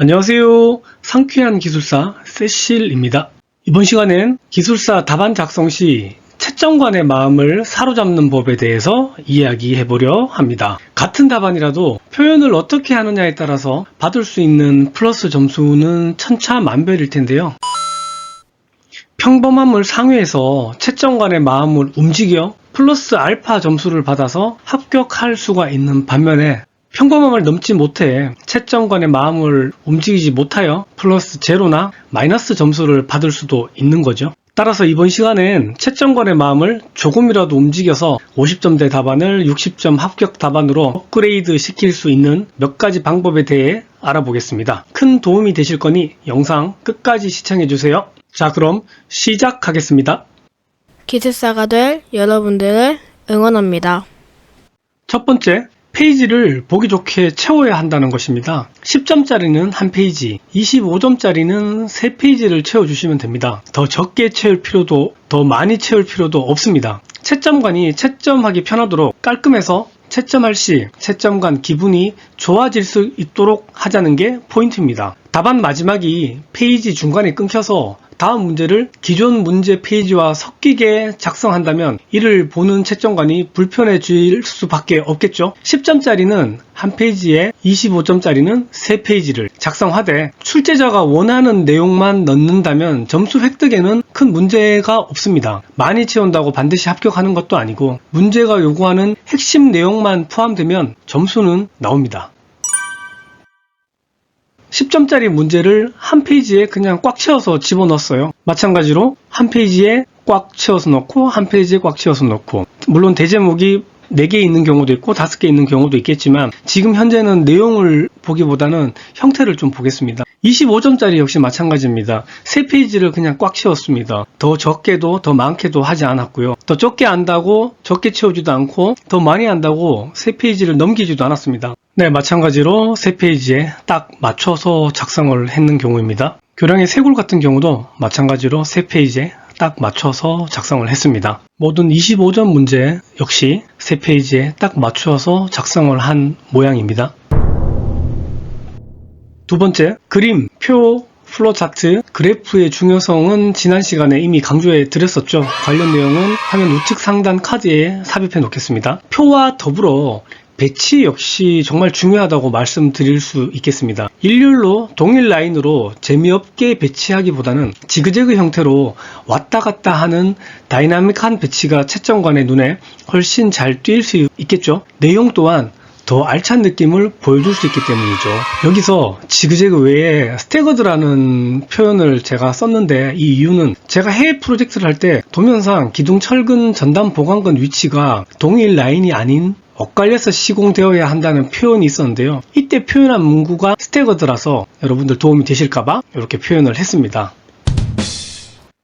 안녕하세요. 상쾌한 기술사 세실입니다. 이번 시간엔 기술사 답안 작성 시 채점관의 마음을 사로잡는 법에 대해서 이야기해보려 합니다. 같은 답안이라도 표현을 어떻게 하느냐에 따라서 받을 수 있는 플러스 점수는 천차만별일 텐데요. 평범함을 상회해서 채점관의 마음을 움직여 플러스 알파 점수를 받아서 합격할 수가 있는 반면에 평범함을 넘지 못해 채점관의 마음을 움직이지 못하여 플러스 제로나 마이너스 점수를 받을 수도 있는 거죠. 따라서 이번 시간엔 채점관의 마음을 조금이라도 움직여서 50점대 답안을 60점 합격 답안으로 업그레이드 시킬 수 있는 몇 가지 방법에 대해 알아보겠습니다. 큰 도움이 되실 거니 영상 끝까지 시청해주세요. 자, 그럼 시작하겠습니다. 기술사가 될 여러분들을 응원합니다. 첫 번째, 페이지를 보기 좋게 채워야 한다는 것입니다. 10점짜리는 한 페이지, 25점짜리는 3페이지를 채워주시면 됩니다. 더 적게 채울 필요도, 더 많이 채울 필요도 없습니다. 채점관이 채점하기 편하도록 깔끔해서 채점할 시 채점관 기분이 좋아질 수 있도록 하자는 게 포인트입니다. 답안 마지막이 페이지 중간에 끊겨서 다음 문제를 기존 문제 페이지와 섞이게 작성한다면 이를 보는 채점관이 불편해질 수밖에 없겠죠. 10점짜리는 한 페이지에 25점짜리는 3페이지를 작성하되 출제자가 원하는 내용만 넣는다면 점수 획득에는 큰 문제가 없습니다. 많이 채운다고 반드시 합격하는 것도 아니고 문제가 요구하는 핵심 내용만 포함되면 점수는 나옵니다. 10점짜리 문제를 한 페이지에 그냥 꽉 채워서 집어넣었어요. 마찬가지로 한 페이지에 꽉 채워서 넣고 한 페이지에 꽉 채워서 넣고, 물론 대제목이 4개 있는 경우도 있고 5개 있는 경우도 있겠지만 지금 현재는 내용을 보기보다는 형태를 좀 보겠습니다. 25점짜리 역시 마찬가지입니다. 3페이지를 그냥 꽉 채웠습니다. 더 적게도 더 많게도 하지 않았고요. 더 적게 한다고 적게 채우지도 않고 더 많이 한다고 3페이지를 넘기지도 않았습니다. 네, 마찬가지로 3페이지에 딱 맞춰서 작성을 했는 경우입니다. 교량의 세골 같은 경우도 마찬가지로 3페이지에 딱 맞춰서 작성을 했습니다. 모든 25점 문제 역시 3페이지에 딱 맞춰서 작성을 한 모양입니다. 두 번째, 그림, 표, 플로차트, 그래프의 중요성은 지난 시간에 이미 강조해 드렸었죠. 관련 내용은 화면 우측 상단 카드에 삽입해 놓겠습니다. 표와 더불어 배치 역시 정말 중요하다고 말씀드릴 수 있겠습니다. 일렬로 동일 라인으로 재미없게 배치하기보다는 지그재그 형태로 왔다 갔다 하는 다이나믹한 배치가 채점관의 눈에 훨씬 잘 띌 수 있겠죠. 내용 또한 더 알찬 느낌을 보여줄 수 있기 때문이죠. 여기서 지그재그 외에 스태거드라는 표현을 제가 썼는데, 이 이유는 제가 해외 프로젝트를 할 때 도면상 기둥 철근 전단 보관건 위치가 동일 라인이 아닌 엇갈려서 시공되어야 한다는 표현이 있었는데요. 이때 표현한 문구가 스태거드라서 여러분들 도움이 되실까봐 이렇게 표현을 했습니다.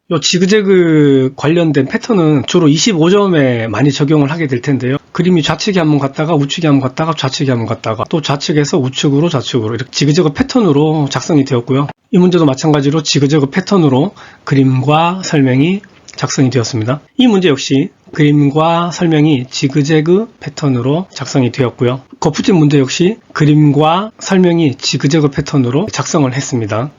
이 지그재그 관련된 패턴은 주로 25점에 많이 적용을 하게 될 텐데요. 그림이 좌측에 한번 갔다가 우측에 한번 갔다가 좌측에 한번 갔다가 또 좌측에서 우측으로 좌측으로 이렇게 지그재그 패턴으로 작성이 되었고요. 이 문제도 마찬가지로 지그재그 패턴으로 그림과 설명이 작성이 되었습니다. 이 문제 역시 그림과 설명이 지그재그 패턴으로 작성이 되었고요. 거푸집 문제 역시 그림과 설명이 지그재그 패턴으로 작성을 했습니다.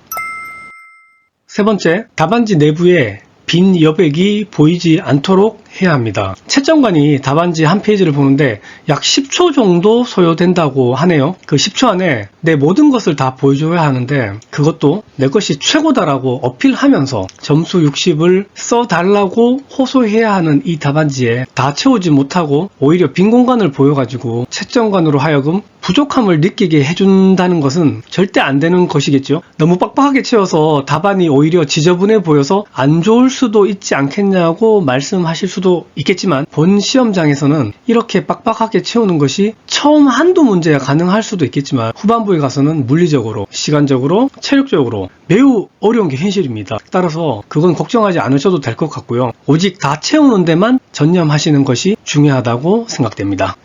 세 번째, 답안지 내부에 빈 여백이 보이지 않도록 해야 합니다. 채점관이 답안지 한 페이지를 보는데 약 10초 정도 소요된다고 하네요. 그 10초 안에 내 모든 것을 다 보여줘야 하는데 그것도 내 것이 최고다라고 어필하면서 점수 60을 써달라고 호소해야 하는 이 답안지에 다 채우지 못하고 오히려 빈 공간을 보여가지고 채점관으로 하여금 부족함을 느끼게 해준다는 것은 절대 안 되는 것이겠죠. 너무 빡빡하게 채워서 답안이 오히려 지저분해 보여서 안 좋을 수도 있지 않겠냐고 말씀하실 수도 있겠지만 본 시험장에서는 이렇게 빡빡하게 채우는 것이 처음 한두 문제야 가능할 수도 있겠지만 후반부에 가서는 물리적으로, 시간적으로, 체력적으로 매우 어려운 게 현실입니다. 따라서 그건 걱정하지 않으셔도 될 것 같고요. 오직 다 채우는 데만 전념하시는 것이 중요하다고 생각됩니다.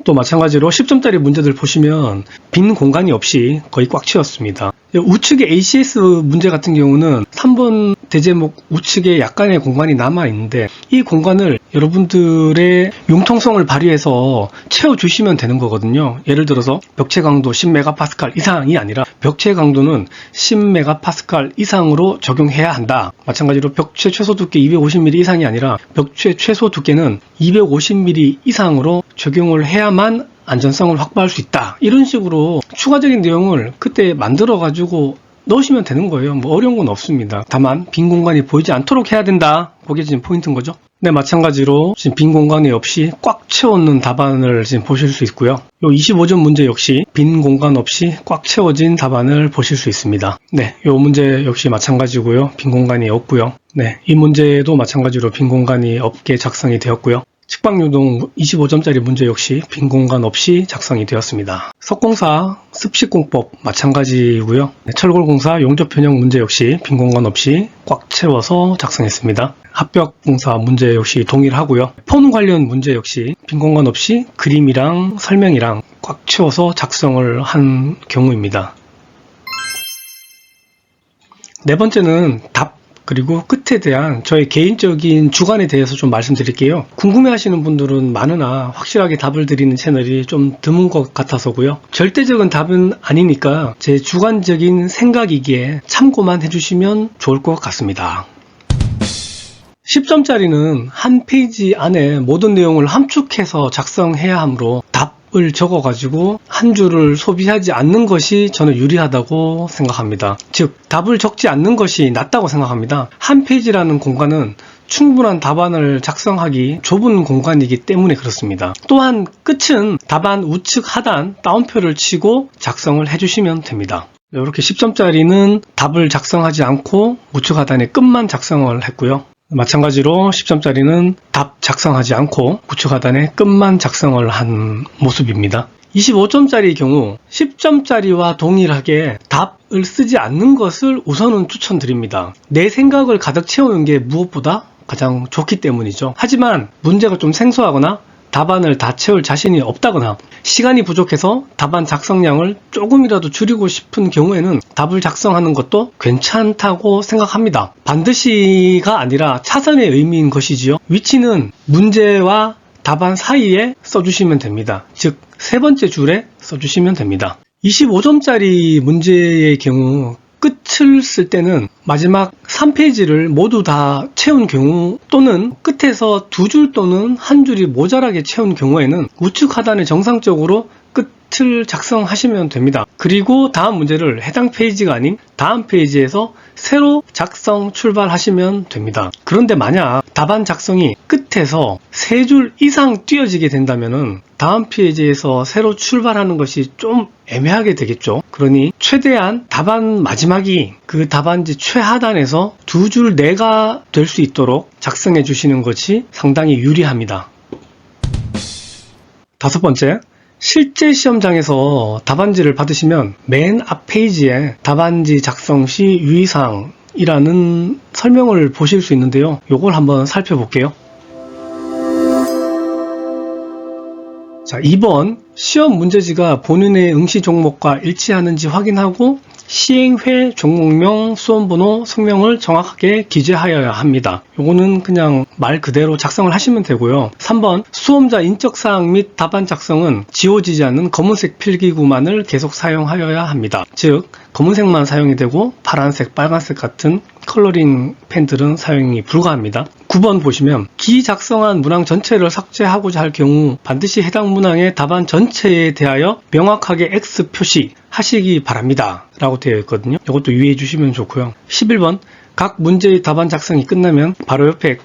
또 마찬가지로 10점짜리 문제들 보시면 빈 공간이 없이 거의 꽉 채웠습니다. 우측의 ACS 문제 같은 경우는 3번 대제목 우측에 약간의 공간이 남아 있는데 이 공간을 여러분들의 융통성을 발휘해서 채워주시면 되는 거거든요. 예를 들어서 벽체 강도 10MPa 이상이 아니라 벽체 강도는 10MPa 이상으로 적용해야 한다. 마찬가지로 벽체 최소 두께 250mm 이상이 아니라 벽체 최소 두께는 250mm 이상으로 적용을 해야만 안전성을 확보할 수 있다. 이런 식으로 추가적인 내용을 그때 만들어 가지고 넣으시면 되는 거예요. 뭐 어려운 건 없습니다. 다만 빈 공간이 보이지 않도록 해야 된다. 그게 지금 포인트인 거죠. 네, 마찬가지로 지금 빈 공간이 없이 꽉 채워놓는 답안을 지금 보실 수 있고요. 요 25점 문제 역시 빈 공간 없이 꽉 채워진 답안을 보실 수 있습니다. 네, 요 문제 역시 마찬가지고요. 빈 공간이 없고요. 네, 이 문제도 마찬가지로 빈 공간이 없게 작성이 되었고요. 측방유동 25점짜리 문제 역시 빈 공간 없이 작성이 되었습니다. 석공사 습식공법 마찬가지고요. 철골공사 용접변형 문제 역시 빈 공간 없이 꽉 채워서 작성했습니다. 합벽공사 문제 역시 동일하고요. 폰 관련 문제 역시 빈 공간 없이 그림이랑 설명이랑 꽉 채워서 작성을 한 경우입니다. 네 번째는 답 그리고 끝에 대한 저의 개인적인 주관에 대해서 좀 말씀드릴게요. 궁금해하시는 분들은 많으나 확실하게 답을 드리는 채널이 좀 드문 것 같아서고요. 절대적인 답은 아니니까 제 주관적인 생각이기에 참고만 해주시면 좋을 것 같습니다. 10점짜리는 한 페이지 안에 모든 내용을 함축해서 작성해야 하므로 답을 적어가지고 한 줄을 소비하지 않는 것이 저는 유리하다고 생각합니다. 즉, 답을 적지 않는 것이 낫다고 생각합니다. 한 페이지라는 공간은 충분한 답안을 작성하기 좁은 공간이기 때문에 그렇습니다. 또한 끝은 답안 우측 하단 따옴표를 치고 작성을 해주시면 됩니다. 이렇게 10점짜리는 답을 작성하지 않고 우측 하단에 끝만 작성을 했고요. 마찬가지로 10점짜리는 답 작성하지 않고 우측 하단에 끝만 작성을 한 모습입니다. 25점짜리의 경우 10점짜리와 동일하게 답을 쓰지 않는 것을 우선은 추천드립니다. 내 생각을 가득 채우는 게 무엇보다 가장 좋기 때문이죠. 하지만 문제가 좀 생소하거나 답안을 다 채울 자신이 없다거나 시간이 부족해서 답안 작성량을 조금이라도 줄이고 싶은 경우에는 답을 작성하는 것도 괜찮다고 생각합니다. 반드시가 아니라 차선의 의미인 것이지요. 위치는 문제와 답안 사이에 써주시면 됩니다. 즉, 세 번째 줄에 써주시면 됩니다. 25점짜리 문제의 경우 끝을 쓸 때는 마지막 3페이지를 모두 다 채운 경우 또는 끝에서 두 줄 또는 한 줄이 모자라게 채운 경우에는 우측 하단에 정상적으로 끝을 작성하시면 됩니다. 그리고 다음 문제를 해당 페이지가 아닌 다음 페이지에서 새로 작성 출발하시면 됩니다. 그런데 만약 답안 작성이 끝에서 3줄 이상 띄어지게 된다면 다음 페이지에서 새로 출발하는 것이 좀 애매하게 되겠죠. 그러니 최대한 답안 마지막이 그 답안지 최하단에서 두 줄 내가 될 수 있도록 작성해 주시는 것이 상당히 유리합니다. 다섯 번째, 실제 시험장에서 답안지를 받으시면 맨 앞 페이지에 답안지 작성 시 유의사항이라는 설명을 보실 수 있는데요. 이걸 한번 살펴볼게요. 자, 2번 시험 문제지가 본인의 응시 종목과 일치하는지 확인하고 시행회, 종목명, 수험번호, 성명을 정확하게 기재하여야 합니다. 요거는 그냥 말 그대로 작성을 하시면 되고요. 3번 수험자 인적사항 및 답안 작성은 지워지지 않는 검은색 필기구만을 계속 사용하여야 합니다. 즉 검은색만 사용이 되고 파란색, 빨간색 같은 컬러링 펜들은 사용이 불가합니다. 9번 보시면 기작성한 문항 전체를 삭제하고자 할 경우 반드시 해당 문항의 답안 전체에 대하여 명확하게 X 표시하시기 바랍니다. 라고 되어 있거든요. 이것도 유의해 주시면 좋고요. 11번 각 문제의 답안 작성이 끝나면 바로 옆에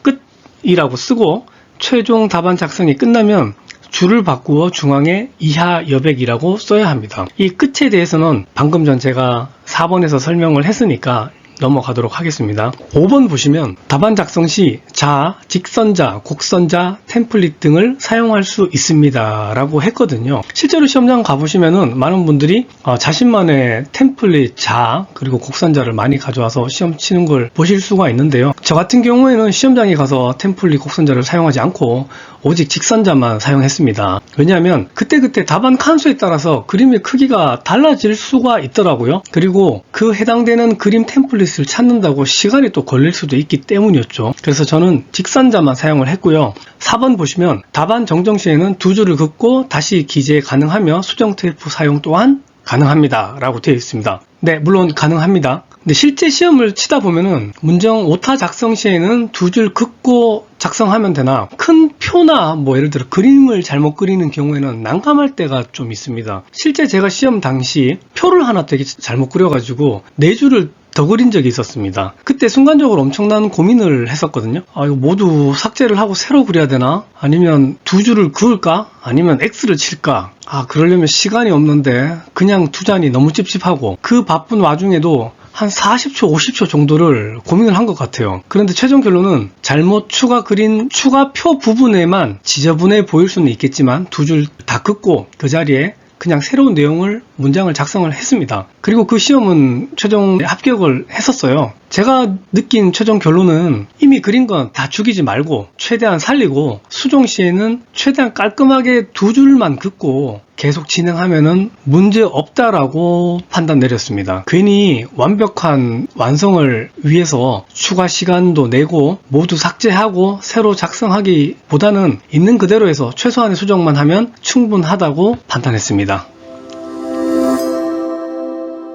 끝이라고 쓰고 최종 답안 작성이 끝나면 줄을 바꾸어 중앙에 이하 여백이라고 써야 합니다. 이 끝에 대해서는 방금 전 제가 4번에서 설명을 했으니까 넘어가도록 하겠습니다. 5번 보시면 답안 작성 시 자, 직선자, 곡선자, 템플릿 등을 사용할 수 있습니다 라고 했거든요. 실제로 시험장 가보시면은 많은 분들이 자신만의 템플릿, 자, 그리고 곡선자를 많이 가져와서 시험 치는 걸 보실 수가 있는데요. 저 같은 경우에는 시험장에 가서 템플릿, 곡선자를 사용하지 않고 오직 직선자만 사용했습니다. 왜냐하면 그때그때 답안 칸수에 따라서 그림의 크기가 달라질 수가 있더라고요. 그리고 그 해당되는 그림 템플릿 인터페이스를 찾는다고 시간이 또 걸릴 수도 있기 때문이었죠. 그래서 저는 직선자만 사용을 했고요. 4번 보시면 답안 정정 시에는 두 줄을 긋고 다시 기재 가능하며 수정 테이프 사용 또한 가능합니다 라고 되어 있습니다. 네, 물론 가능합니다. 근데 실제 시험을 치다 보면은 문정 오타 작성 시에는 두 줄 긋고 작성하면 되나, 큰 표나 뭐 예를 들어 그림을 잘못 그리는 경우에는 난감할 때가 좀 있습니다. 실제 제가 시험 당시 표를 하나 되게 잘못 그려가지고 네 줄을 더 그린 적이 있었습니다. 그때 순간적으로 엄청난 고민을 했었거든요. 이거 모두 삭제를 하고 새로 그려야 되나? 아니면 두 줄을 그을까? 아니면 X를 칠까? 그러려면 시간이 없는데 그냥 투자니 너무 찝찝하고, 그 바쁜 와중에도 한 40초, 50초 정도를 고민을 한 것 같아요. 그런데 최종 결론은 잘못 그린 추가표 부분에만 지저분해 보일 수는 있겠지만 두 줄 다 긋고 그 자리에 그냥 새로운 내용을 문장을 작성을 했습니다. 그리고 그 시험은 최종 합격을 했었어요. 제가 느낀 최종 결론은 이미 그린 건 다 죽이지 말고 최대한 살리고, 수정 시에는 최대한 깔끔하게 두 줄만 긋고 계속 진행하면은 문제 없다라고 판단 내렸습니다. 괜히 완벽한 완성을 위해서 추가 시간도 내고 모두 삭제하고 새로 작성하기보다는 있는 그대로 해서 최소한의 수정만 하면 충분하다고 판단했습니다.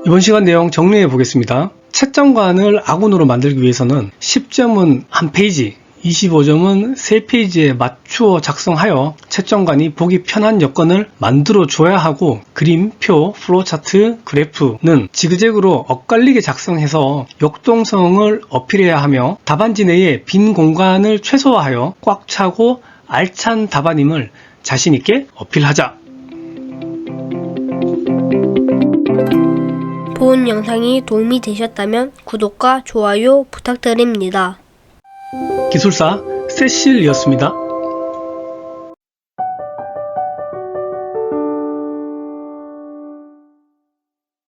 이번 시간 내용 정리해 보겠습니다. 채점관을 아군으로 만들기 위해서는 10점은 한 페이지, 25점은 3페이지에 맞추어 작성하여 채점관이 보기 편한 여건을 만들어 줘야 하고, 그림, 표, 플로우차트, 그래프는 지그재그로 엇갈리게 작성해서 역동성을 어필해야 하며, 답안지 내에 빈 공간을 최소화하여 꽉 차고 알찬 답안임을 자신있게 어필하자. 본 영상이 도움이 되셨다면 구독과 좋아요 부탁드립니다. 기술사 세실이었습니다.